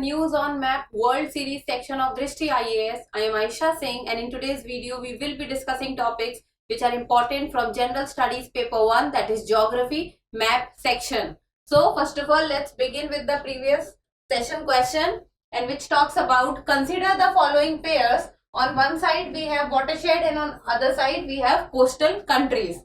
News on Map World Series section of Drishti IAS. I am Aisha Singh, and in today's video we will be discussing topics which are important from General Studies Paper 1, that is Geography Map section. So first of all, let's begin with the previous session question, and which talks about consider the following pairs. On one side we have watershed and on other side we have coastal countries.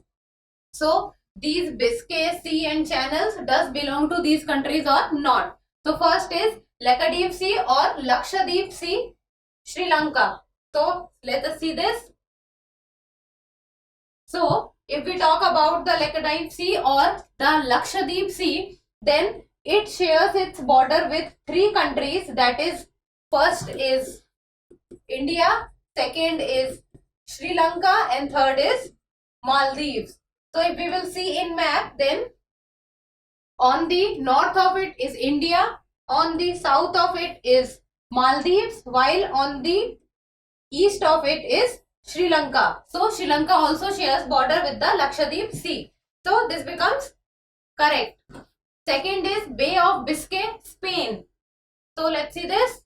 So these Biscay Sea and channels does belong to these countries or not? So first is Lakshadweep Sea or Lakshadweep Sea, Sri Lanka. So let us see this. So if we talk about the Lakshadweep Sea or the Lakshadweep Sea, then it shares its border with three countries, that is, first is India, second is Sri Lanka, and third is Maldives. So if we will see in map, then on the north of it is India, on the south of it is Maldives, while on the east of it is Sri Lanka. So Sri Lanka also shares border with the Lakshadweep Sea. So this becomes correct. Second is Bay of Biscay, Spain. So let's see this.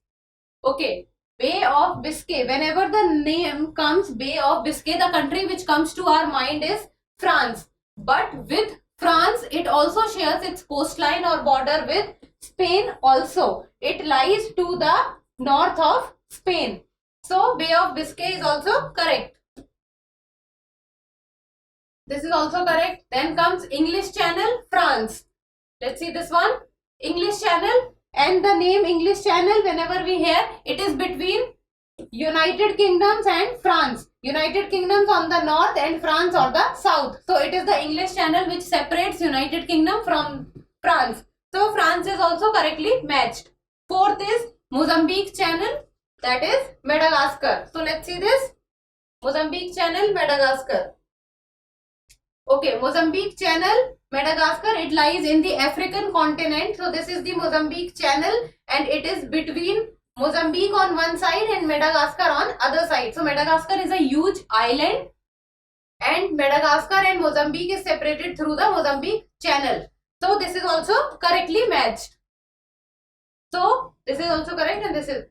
Okay, Bay of Biscay. Whenever the name comes Bay of Biscay, the country which comes to our mind is France. But with France, it also shares its coastline or border with Spain also. It lies to the north of Spain. So Bay of Biscay is also correct. This is also correct. Then comes English Channel, France. Let's see this one. English Channel, and the name English Channel, whenever we hear, it is between United Kingdoms and France. United Kingdoms on the north and France on the south. So it is the English Channel which separates United Kingdom from France. So France is also correctly matched. Fourth is Mozambique Channel, that is Madagascar. So let's see this. Mozambique Channel, Madagascar. Okay, Mozambique Channel, Madagascar, it lies in the African continent. So this is the Mozambique Channel, and it is between Mozambique on one side and Madagascar on other side. So Madagascar is a huge island, and Madagascar and Mozambique is separated through the Mozambique Channel. So this is also correctly matched. So this is also correct, and this is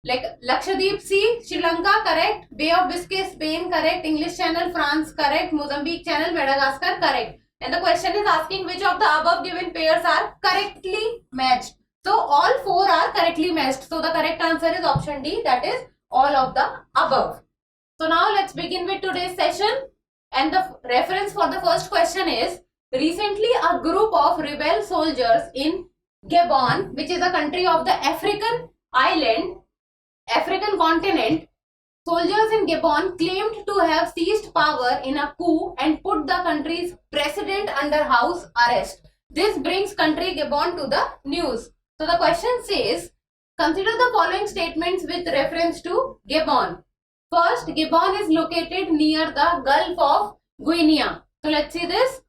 like Lakshadweep Sea, Sri Lanka, correct. Bay of Biscay, Spain, correct. English Channel, France, correct. Mozambique Channel, Madagascar, correct. And the question is asking which of the above given pairs are correctly matched. So all four are correctly matched. So the correct answer is option D, that is all of the above. So now let's begin with today's session. And the reference for the first question is, recently a group of rebel soldiers in Gabon, which is a country of the African continent, soldiers in Gabon claimed to have seized power in a coup and put the country's president under house arrest. This brings country Gabon to the news. So the question says, consider the following statements with reference to Gabon. First, Gabon is located near the Gulf of Guinea. So let's see this.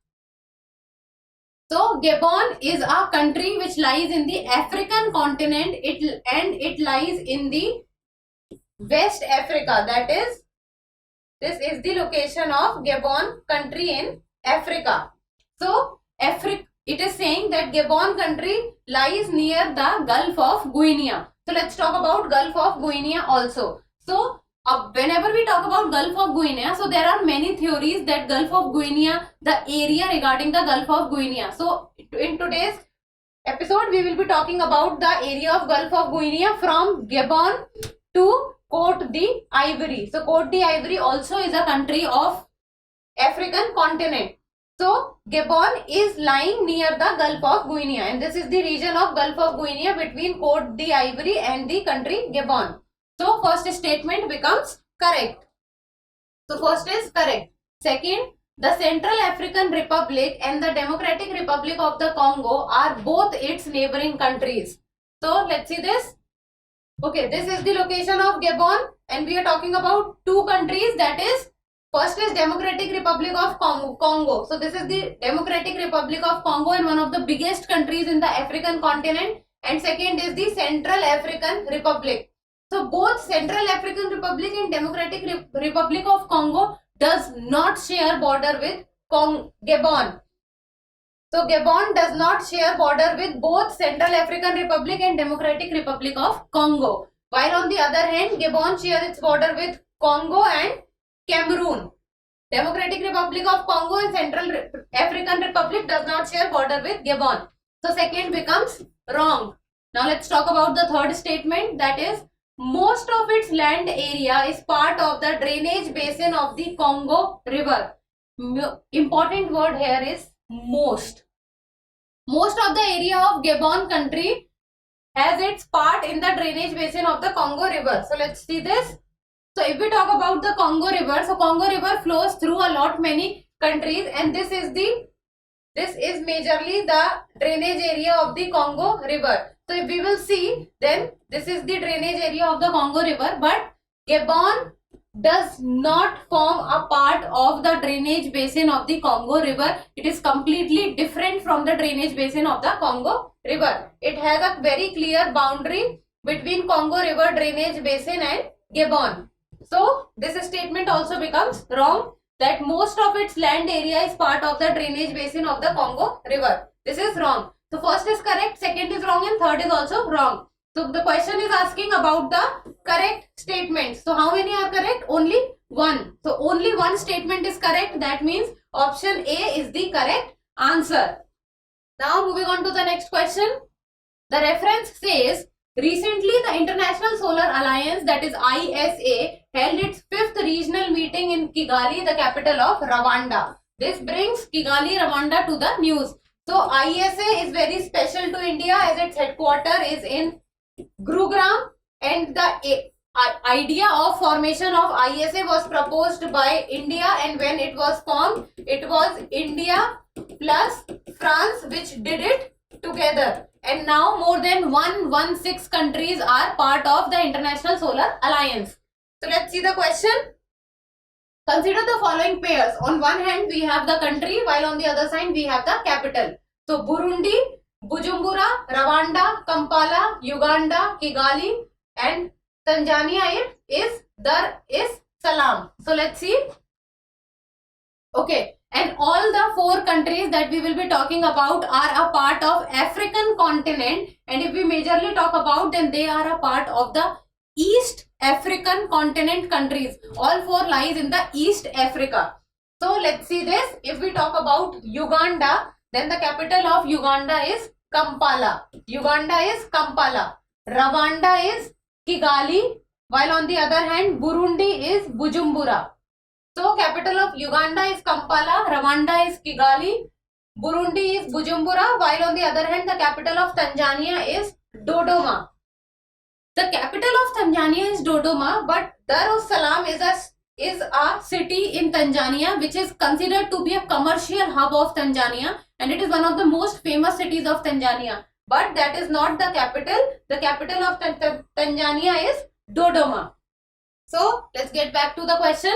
So Gabon is a country which lies in the African continent, and it lies in the West Africa. That is, this is the location of Gabon country in Africa. So it is saying that Gabon country lies near the Gulf of Guinea. So let's talk about Gulf of Guinea also. So whenever we talk about Gulf of Guinea, so there are many theories that Gulf of Guinea, the area regarding the Gulf of Guinea. So in today's episode, we will be talking about the area of Gulf of Guinea from Gabon to Cote d'Ivoire. So Cote d'Ivoire also is a country of African continent. So Gabon is lying near the Gulf of Guinea, and this is the region of Gulf of Guinea between Cote d'Ivoire and the country Gabon. So first statement becomes correct. So first is correct. Second, the Central African Republic and the Democratic Republic of the Congo are both its neighboring countries. So let's see this. Okay, this is the location of Gabon, and we are talking about two countries, that is, first is Democratic Republic of Congo. So this is the Democratic Republic of Congo, and one of the biggest countries in the African continent. And second is the Central African Republic. So both Central African Republic and Democratic Republic of Congo does not share border with Gabon. So Gabon does not share border with both Central African Republic and Democratic Republic of Congo. While on the other hand, Gabon shares its border with Congo and Cameroon. Democratic Republic of Congo and Central African Republic does not share border with Gabon. So second becomes wrong. Now let's talk about the third statement, that is most of its land area is part of the drainage basin of the Congo River. Important word here is most. Most of the area of Gabon country has its part in the drainage basin of the Congo River. So let's see this. So if we talk about the Congo River, so Congo River flows through a lot many countries, and this is majorly the drainage area of the Congo River. So if we will see, then this is the drainage area of the Congo River, but Gabon does not form a part of the drainage basin of the Congo River. It is completely different from the drainage basin of the Congo River. It has a very clear boundary between Congo River drainage basin and Gabon. So this statement also becomes wrong, that most of its land area is part of the drainage basin of the Congo River. This is wrong. So first is correct, second is wrong, and third is also wrong. So the question is asking about the correct statements. So how many are correct? Only one. So only one statement is correct. That means option A is the correct answer. Now moving on to the next question. The reference says, recently the International Solar Alliance, that is ISA, held its 5th regional meeting in Kigali, the capital of Rwanda. This brings Kigali, Rwanda to the news. So ISA is very special to India as its headquarter is in Gurugram, and the idea of formation of ISA was proposed by India, and when it was formed, it was India plus France which did it together, and now more than 116 countries are part of the International Solar Alliance. So let's see the question. Consider the following pairs. On one hand we have the country, while on the other side we have the capital. So Burundi, Bujumbura, Rwanda, Kampala, Uganda, Kigali, and Tanzania is Dar es Salaam. So let's see. Okay, and all the 4 countries that we will be talking about are a part of African continent, and if we majorly talk about, then they are a part of the East African continent countries. All 4 lies in the East Africa. So let's see this. If we talk about Uganda, then the capital of Uganda is Kampala. Uganda is Kampala. Rwanda is Kigali, while on the other hand Burundi is Bujumbura. So capital of Uganda is Kampala, Rwanda is Kigali, Burundi is Bujumbura, while on the other hand the capital of Tanzania is Dodoma. The capital of Tanzania is Dodoma, but Dar es Salaam is a city in Tanzania which is considered to be a commercial hub of Tanzania, and it is one of the most famous cities of Tanzania. But that is not the capital. The capital of Tanzania is Dodoma. So let's get back to the question.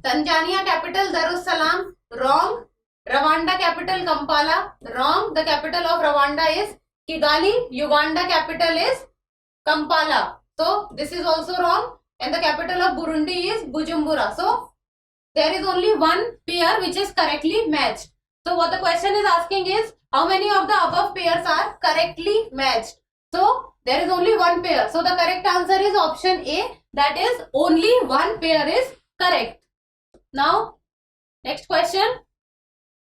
Tanzania capital Dar es Salaam, wrong. Rwanda capital Kampala, wrong. The capital of Rwanda is Kigali. Uganda capital is Kampala. So this is also wrong. And the capital of Burundi is Bujumbura. So there is only one pair which is correctly matched. So what the question is asking is, how many of the above pairs are correctly matched? So there is only one pair. So the correct answer is option A, that is only one pair is correct. Now next question.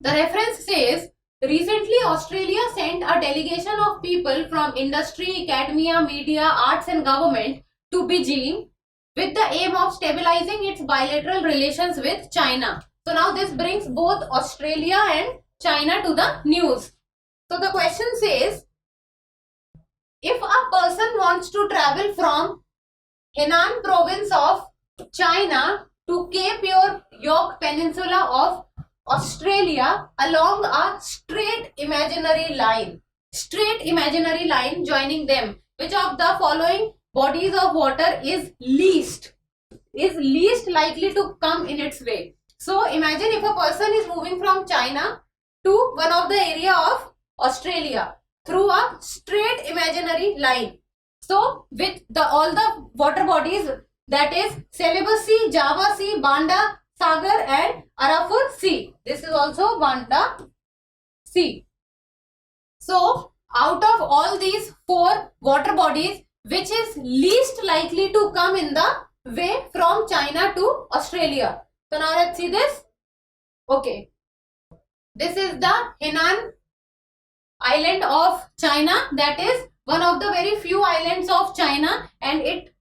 The reference says, recently Australia sent a delegation of people from industry, academia, media, arts and government to Beijing with the aim of stabilizing its bilateral relations with China. So now this brings both Australia and China to the news. So the question says, if a person wants to travel from Henan province of China to Cape York Peninsula of Australia along a straight imaginary line joining them, which of the following bodies of water is least likely to come in its way? So imagine if a person is moving from China to one of the area of Australia through a straight imaginary line. So with all the water bodies, that is Celebes Sea, Java Sea, Banda Sagar and Arafura Sea. This is also Banda Sea. So out of all these 4 water bodies, which is least likely to come in the way from China to Australia? So now let's see this. Okay, this is the Henan island of China, that is one of the very few islands of China, and it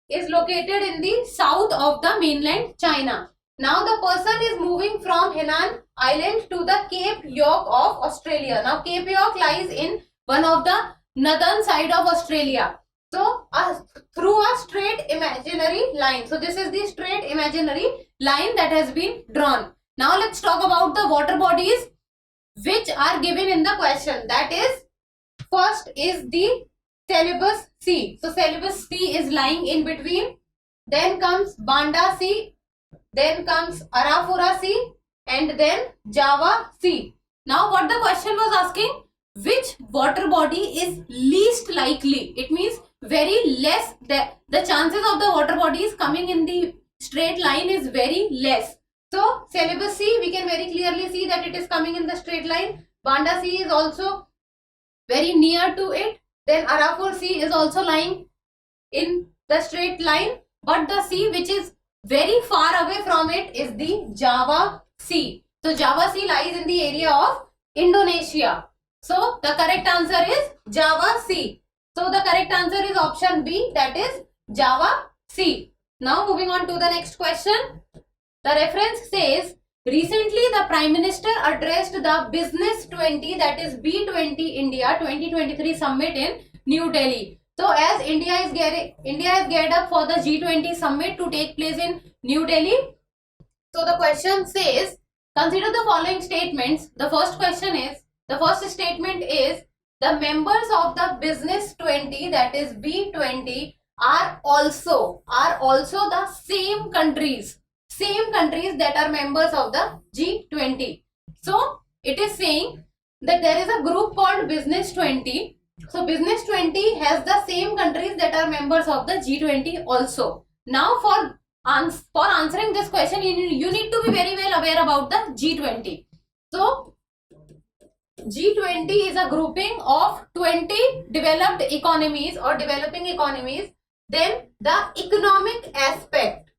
is located in the south of the mainland China. Now the person is moving from Henan island to the Cape York of Australia. Now Cape York lies in one of the northern side of Australia. So through a straight imaginary line. So this is the straight imaginary line that has been drawn. Now let's talk about the water bodies which are given in the question. That is, first is the Celebes Sea. So Celebes Sea is lying in between. Then comes Banda Sea. Then comes Arafura Sea. And then Java Sea. Now what the question was asking? Which water body is least likely? It means very less. The chances of the water bodies coming in the straight line is very less. So Celebes Sea, we can very clearly see that it is coming in the straight line. Banda Sea is also very near to it. Then Arafura Sea is also lying in the straight line. But the sea which is very far away from it is the Java Sea. So Java Sea lies in the area of Indonesia. So the correct answer is Java Sea. So the correct answer is option B, that is Java Sea. Now moving on to the next question. The reference says, recently the Prime Minister addressed the Business 20, that is B20 India 2023 summit in New Delhi. So as India is geared up for the G20 summit to take place in New Delhi. So the question says, consider the following statements. The first statement is, the members of the Business 20, that is B20, are also the same countries that are members of the G20. So it is saying that there is a group called Business 20. So Business 20 has the same countries that are members of the G20 also. Now for answering this question, you need to be very well aware about the G20. So G20 is a grouping of 20 developed economies or developing economies. Then the economic aspect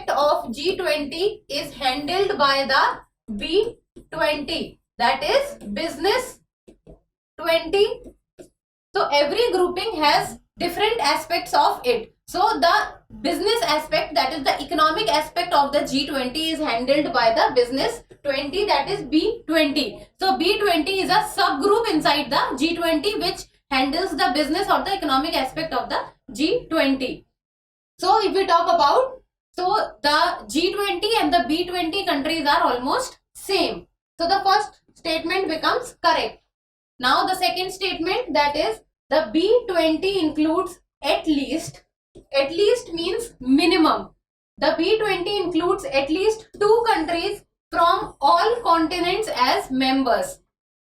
of G20 is handled by the B20, that is Business 20. So every grouping has different aspects of it. So the business aspect, that is the economic aspect of the G20, is handled by the Business 20, that is B20. So B20 is a subgroup inside the G20 which handles the business or the economic aspect of the G20. So if we talk about, so the G20 and the B20 countries are almost same. So the first statement becomes correct. Now the second statement, that is the B20 includes at least means minimum. The B20 includes at least 2 countries from all continents as members.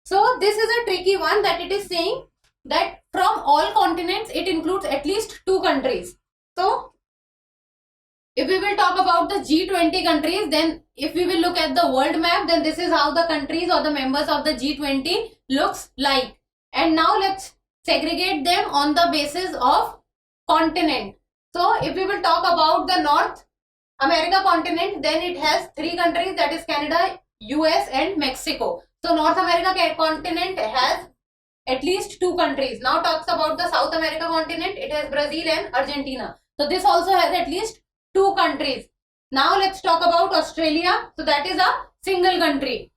So this is a tricky one, that it is saying that from all continents it includes at least 2 countries. So if we will talk about the G20 countries, then if we will look at the world map, then this is how the countries or the members of the G20 looks like. And now let's segregate them on the basis of continent. So if we will talk about the North America continent, then it has 3 countries, that is Canada, US and Mexico. So North America continent has at least 2 countries. Now talks about the South America continent, it has Brazil and Argentina. So this also has at least 2 countries. Now let's talk about Australia. So that is a single country.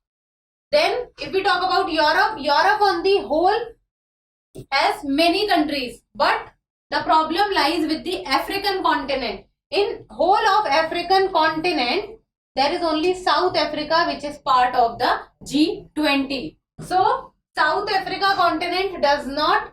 Then if we talk about Europe on the whole has many countries, but the problem lies with the African continent. In whole of African continent, there is only South Africa which is part of the G20. So South Africa continent does not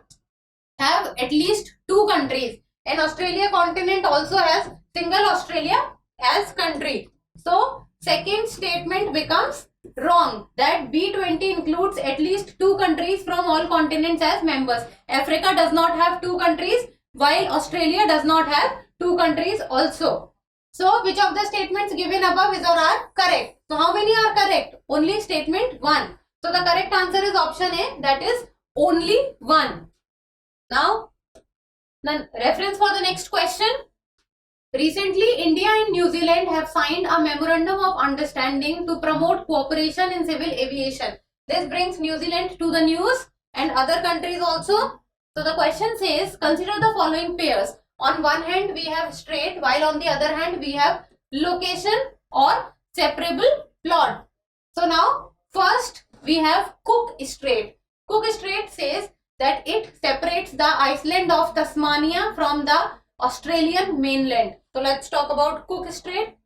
have at least 2 countries, and Australia continent also has single Australia as country. So second statement becomes wrong, that B20 includes at least 2 countries from all continents as members. Africa does not have 2 countries, while Australia does not have 2 countries also. So which of the statements given above is or are correct? So how many are correct? Only statement 1. So the correct answer is option A, that is only 1. Now, the reference for the next question. Recently, India and New Zealand have signed a memorandum of understanding to promote cooperation in civil aviation. This brings New Zealand to the news and other countries also. So the question says, consider the following pairs. On one hand, we have strait, while on the other hand, we have location or separable plot. So now, first we have Cook Strait. Cook Strait says that it separates the island of Tasmania from the Australian mainland. So let's talk about Cook Strait.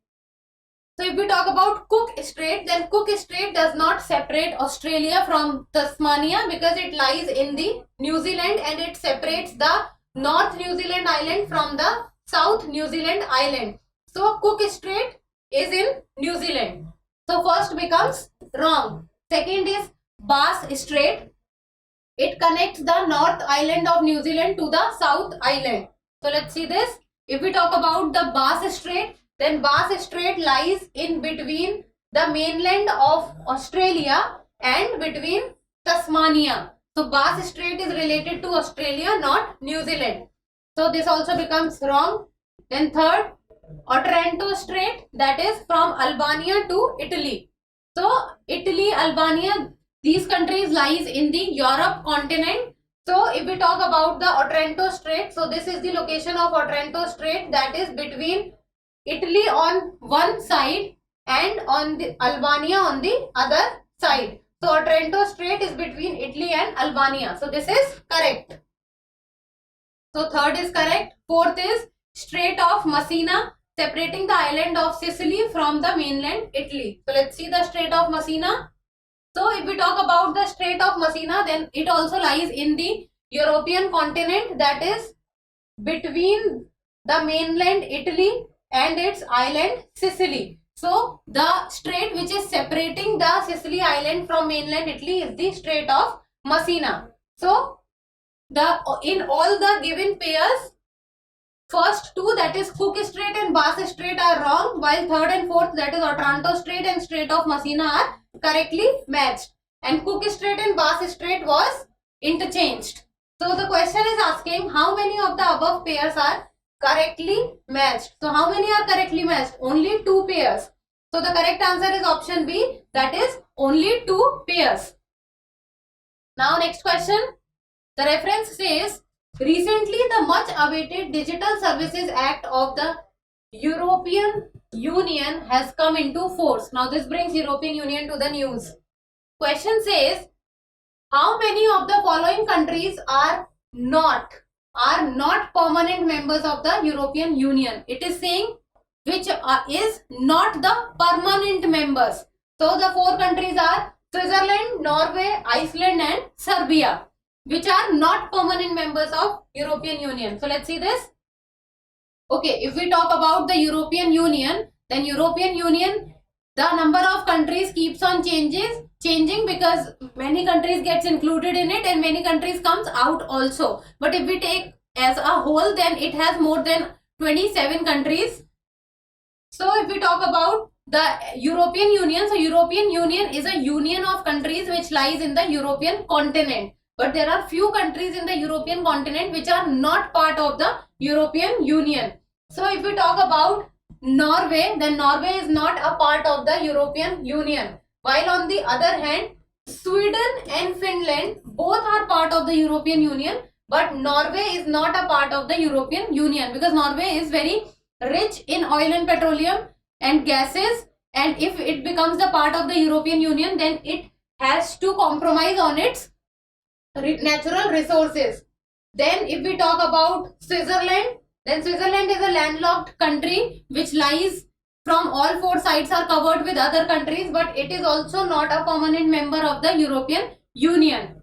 So if we talk about Cook Strait, then Cook Strait does not separate Australia from Tasmania because it lies in the New Zealand and it separates the North New Zealand island from the South New Zealand island. So Cook Strait is in New Zealand. So first becomes wrong. Second is Bass Strait. It connects the North Island of New Zealand to the South Island. So let's see this. If we talk about the Bass Strait, then Bass Strait lies in between the mainland of Australia and between Tasmania. So Bass Strait is related to Australia, not New Zealand. So this also becomes wrong. Then third, Otranto Strait, that is from Albania to Italy. So Italy, Albania, these countries lies in the Europe continent. So if we talk about the Otranto Strait, so this is the location of Otranto Strait, that is between Italy on one side and on the Albania on the other side. So Otranto Strait is between Italy and Albania. So this is correct. So third is correct. Fourth is Strait of Messina, separating the island of Sicily from the mainland Italy. So let's see the Strait of Messina. So if we talk about the Strait of Messina, then it also lies in the European continent, that is between the mainland Italy and its island Sicily. So the strait which is separating the Sicily island from mainland Italy is the Strait of Messina. So in all the given pairs, first two, that is Cook Strait and Bass Strait, are wrong, while third and fourth, that is Otranto Strait and Strait of Messina, are correctly matched. And Cook Strait and Bass Strait was interchanged. So the question is asking how many of the above pairs are correctly matched. So how many are correctly matched? Only 2 pairs. So the correct answer is option B, that is only 2 pairs. Now next question. The reference says, recently the much awaited Digital Services Act of the European Union has come into force. Now this brings European Union to the news. Question says, how many of the following countries are not permanent members of the European Union? It is saying which is not the permanent members. So the 4 countries are Switzerland, Norway, Iceland and Serbia, which are not permanent members of European Union. So let's see this. Okay, if we talk about the European Union, then European Union, the number of countries keeps on changing because many countries gets included in it and many countries comes out also. But if we take as a whole, then it has more than 27 countries. So if we talk about the European Union, so European Union is a union of countries which lies in the European continent. But there are few countries in the European continent which are not part of the European Union. So if we talk about Norway, then Norway is not a part of the European Union. While on the other hand, Sweden and Finland both are part of the European Union, but Norway is not a part of the European Union because Norway is very rich in oil and petroleum and gases, and if it becomes the part of the European Union, then it has to compromise on its natural resources. Then if we talk about Switzerland, then Switzerland is a landlocked country which lies from all 4 sides are covered with other countries, but it is also not a permanent member of the European Union.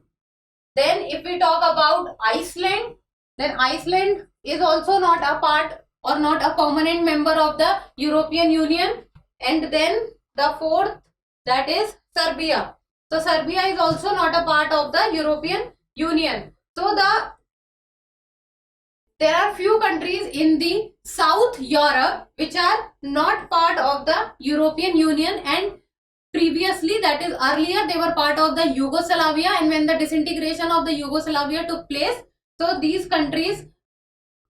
Then if we talk about Iceland, then Iceland is also not a part or not a permanent member of the European Union. And then the 4th, that is Serbia. So Serbia is also not a part of the European Union. So there are few countries in the South Europe, which are not part of the European Union, and previously, that is earlier, they were part of the Yugoslavia, and when the disintegration of the Yugoslavia took place, so these countries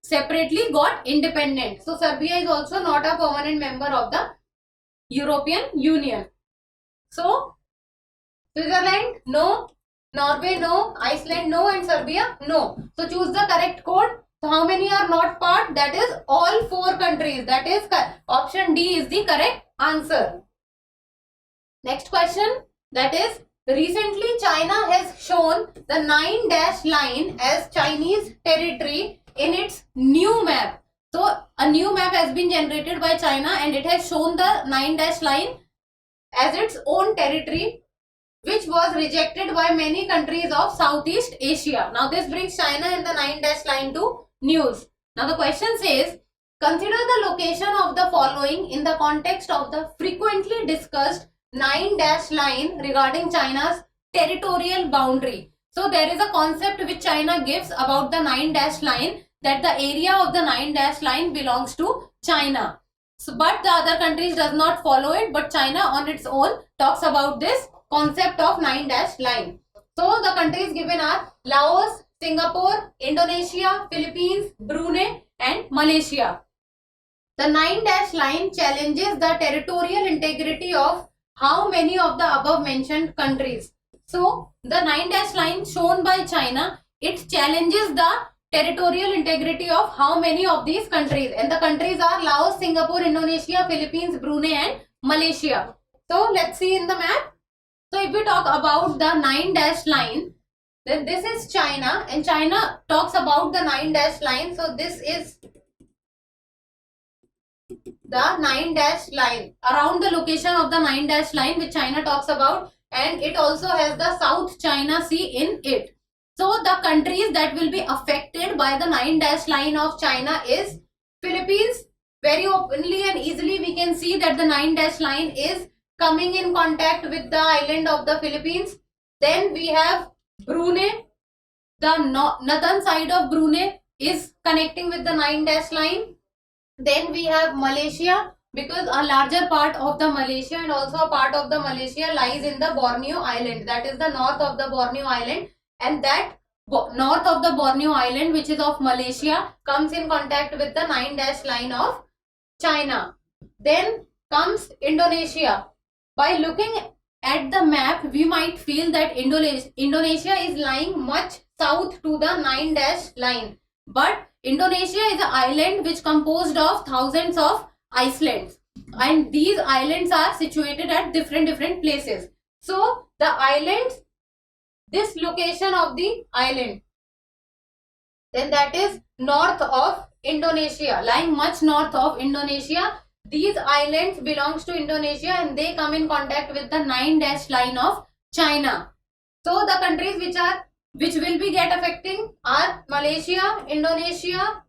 separately got independent. So Serbia is also not a permanent member of the European Union. So Switzerland, no. Norway, no. Iceland, no. And Serbia, no. So choose the correct code. So how many are not part? That is all 4 countries. That is option D is the correct answer. Next question, that is, recently China has shown the 9 dash line as Chinese territory in its new map. So a new map has been generated by China and it has shown the 9 dash line as its own territory, which was rejected by many countries of Southeast Asia. Now this brings China and the 9 dash line to news. Now the question says, consider the location of the following in the context of the frequently discussed 9 dash line regarding China's territorial boundary. So there is a concept which China gives about the 9 dash line, that the area of the 9 dash line belongs to China. So, but the other countries does not follow it, but China on its own talks about this concept of 9 dash line. So the countries given are Laos, Singapore, Indonesia, Philippines, Brunei and Malaysia. The 9 dash line challenges the territorial integrity of how many of the above mentioned countries? So the 9 dash line shown by China, it challenges the territorial integrity of how many of these countries? And the countries are Laos, Singapore, Indonesia, Philippines, Brunei and Malaysia. So let's see in the map. So if we talk about the 9 dash line, then this is China and China talks about the 9 dash line. So this is the 9 dash line, around the location of the 9 dash line which China talks about, and it also has the South China Sea in it. So the countries that will be affected by the 9 dash line of China is Philippines. Very openly and easily we can see that the 9 dash line is coming in contact with the island of the Philippines. Then we have Brunei. The northern side of Brunei is connecting with the 9 dash line. Then we have Malaysia, because a larger part of the Malaysia and also a part of the Malaysia lies in the Borneo Island. That is the north of the Borneo Island, and that north of the Borneo Island, which is of Malaysia, comes in contact with the 9 dash line of China. Then comes Indonesia. By looking at the map, we might feel that Indonesia is lying much south to the 9 dash line. But Indonesia is an island which composed of thousands of islands, and these islands are situated at different places. So the islands, this location of the island, then that is north of Indonesia, lying much north of Indonesia. These islands belongs to Indonesia and they come in contact with the 9 dash line of China. So the countries which will be get affecting are Malaysia, Indonesia,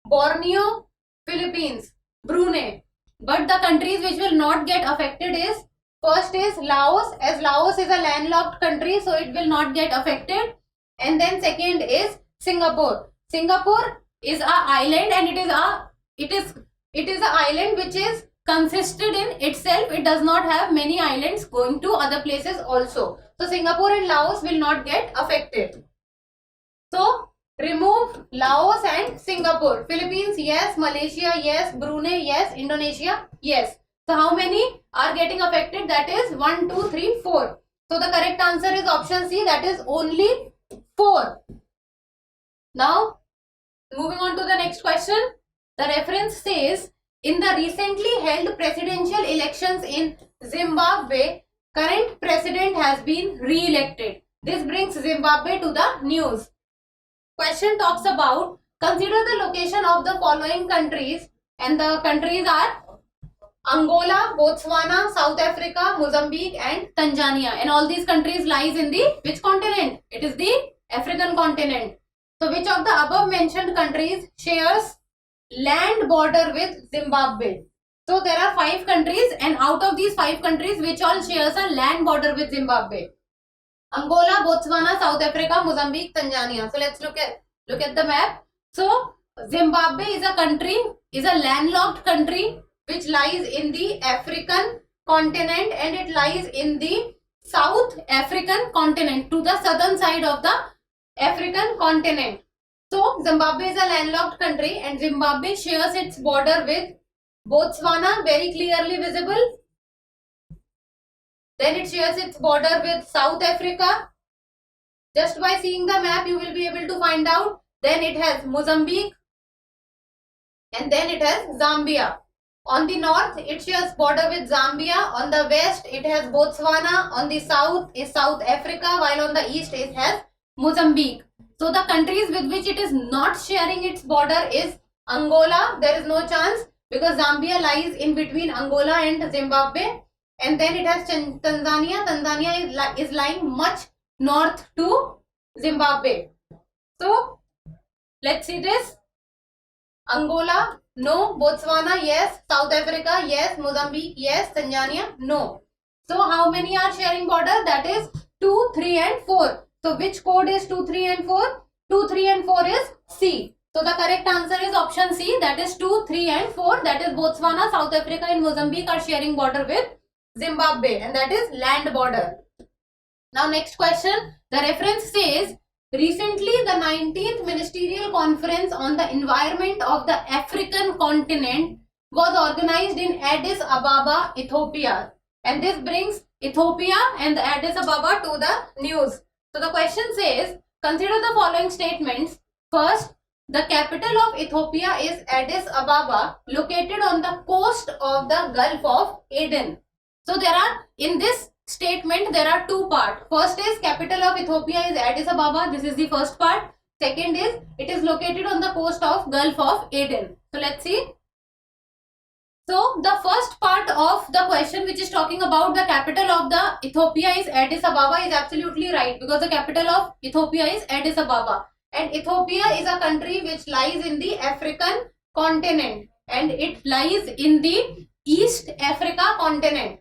Borneo, Philippines, Brunei. But the countries which will not get affected is, first is Laos, as Laos is a landlocked country, so it will not get affected. And then second is Singapore. Singapore is a island and it is a island which is consisted in itself. It does not have many islands going to other places also. So Singapore and Laos will not get affected. So remove Laos and Singapore. Philippines, yes. Malaysia, yes. Brunei, yes. Indonesia, yes. So how many are getting affected? That is 1, 2, 3, 4. So the correct answer is option C, that is only 4. Now moving on to the next question. The reference says, in the recently held presidential elections in Zimbabwe, current president has been re-elected. This brings Zimbabwe to the news. Question talks about, consider the location of the following countries, and the countries are Angola, Botswana, South Africa, Mozambique and Tanzania. And all these countries lies in the which continent? It is the African continent. So which of the above mentioned countries shares land border with Zimbabwe? So there are 5 countries, and out of these 5 countries, which all shares a land border with Zimbabwe? Angola, Botswana, South Africa, Mozambique, Tanzania. So let's look at the map. So Zimbabwe is a landlocked country which lies in the African continent, and it lies in the South African continent, to the southern side of the African continent. So Zimbabwe is a landlocked country, and Zimbabwe shares its border with Botswana, very clearly visible. Then it shares its border with South Africa. Just by seeing the map, you will be able to find out. Then it has Mozambique, and then it has Zambia. On the north, it shares border with Zambia. On the west, it has Botswana. On the south is South Africa, while on the east it has Mozambique. So the countries with which it is not sharing its border is Angola. There is no chance because Zambia lies in between Angola and Zimbabwe. And then it has Tanzania. Tanzania is lying much north to Zimbabwe. So let's see this. Angola, no. Botswana, yes. South Africa, yes. Mozambique, yes. Tanzania, no. So how many are sharing border? That is 2, 3 and 4. So which code is 2, 3 and 4? 2, 3 and 4 is C. So the correct answer is option C, that is 2, 3 and 4. That is Botswana, South Africa and Mozambique are sharing border with Zimbabwe, and that is land border. Now next question. The reference says, recently the 19th Ministerial Conference on the Environment of the African Continent was organized in Addis Ababa, Ethiopia. And this brings Ethiopia and Addis Ababa to the news. So the question says, consider the following statements. First, the capital of Ethiopia is Addis Ababa, located on the coast of the Gulf of Aden. So in this statement, there are two parts. First is capital of Ethiopia is Addis Ababa. This is the first part. Second is it is located on the coast of Gulf of Aden. So let's see. So the first part of the question, which is talking about the capital of the Ethiopia is Addis Ababa, is absolutely right, because the capital of Ethiopia is Addis Ababa, and Ethiopia is a country which lies in the African continent, and it lies in the East Africa continent.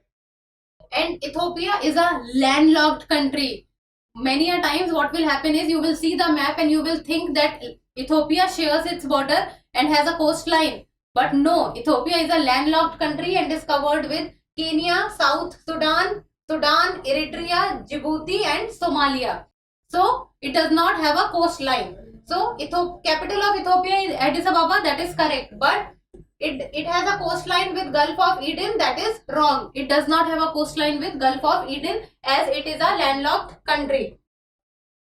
And Ethiopia is a landlocked country. Many a times what will happen is you will see the map and you will think that Ethiopia shares its border and has a coastline. But no, Ethiopia is a landlocked country and is covered with Kenya, South Sudan, Eritrea, Djibouti and Somalia. So it does not have a coastline. So capital of Ethiopia is Addis Ababa, that is correct. But it has a coastline with Gulf of Aden, that is wrong. It does not have a coastline with Gulf of Aden as it is a landlocked country.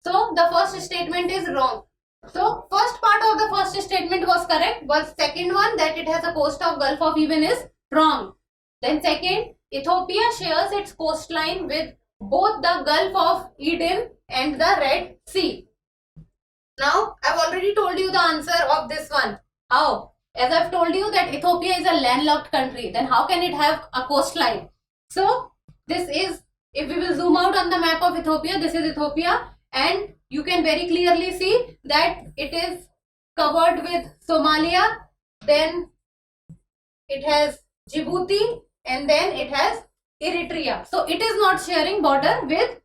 So the first statement is wrong. So first part of the first statement was correct, but second one, that it has a coast of Gulf of Aden, is wrong. Then second, Ethiopia shares its coastline with both the Gulf of Aden and the Red Sea. Now I've already told you the answer of this one. How? As I've told you that Ethiopia is a landlocked country, then how can it have a coastline? So this is, if we will zoom out on the map of Ethiopia, this is Ethiopia, and you can very clearly see that it is covered with Somalia, then it has Djibouti, and then it has Eritrea. So it is not sharing border with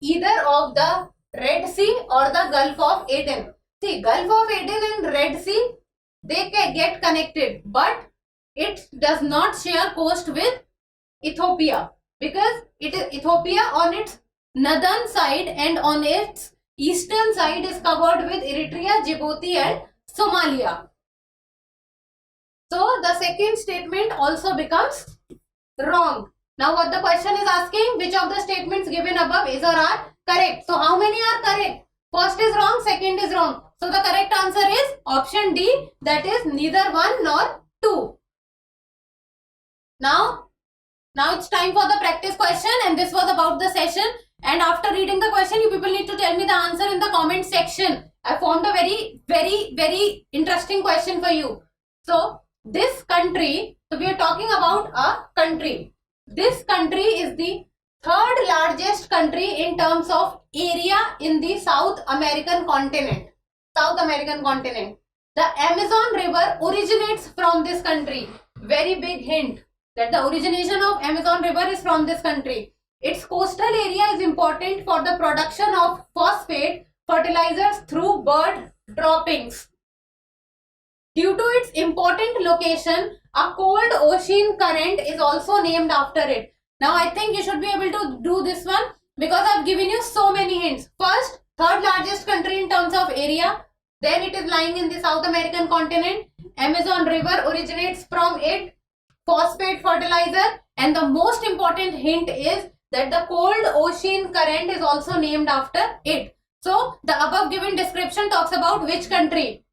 either of the Red Sea or the Gulf of Aden. See, Gulf of Aden and Red Sea, they can get connected, but it does not share coast with Ethiopia, because it is Ethiopia on its northern side and on its eastern side is covered with Eritrea, Djibouti and Somalia. So the second statement also becomes wrong. Now what the question is asking, which of the statements given above is or are correct? So how many are correct? First is wrong, second is wrong. So the correct answer is option D, that is neither 1 nor 2. Now it's time for the practice question, and this was about the session. And after reading the question, you people need to tell me the answer in the comment section. I formed a very interesting question for you. So this country, so we are talking about a country. This country is the third largest country in terms of area in the South American continent. The Amazon River originates from this country. Very big hint that the origination of Amazon River is from this country. Its coastal area is important for the production of phosphate fertilizers through bird droppings. Due to its important location, a cold ocean current is also named after it. Now I think you should be able to do this one because I've given you so many hints. First, third largest country in terms of area. Then it is lying in the South American continent. Amazon River originates from it. Phosphate fertilizer. And the most important hint is that the cold ocean current is also named after it. So the above given description talks about which country?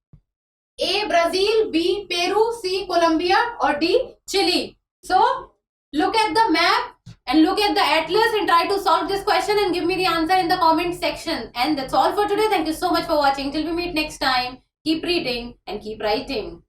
A. Brazil, B. Peru, C. Colombia, or D. Chile. So look at the map and look at the atlas and try to solve this question and give me the answer in the comment section. And that's all for today. Thank you so much for watching. Till we meet next time, keep reading and keep writing.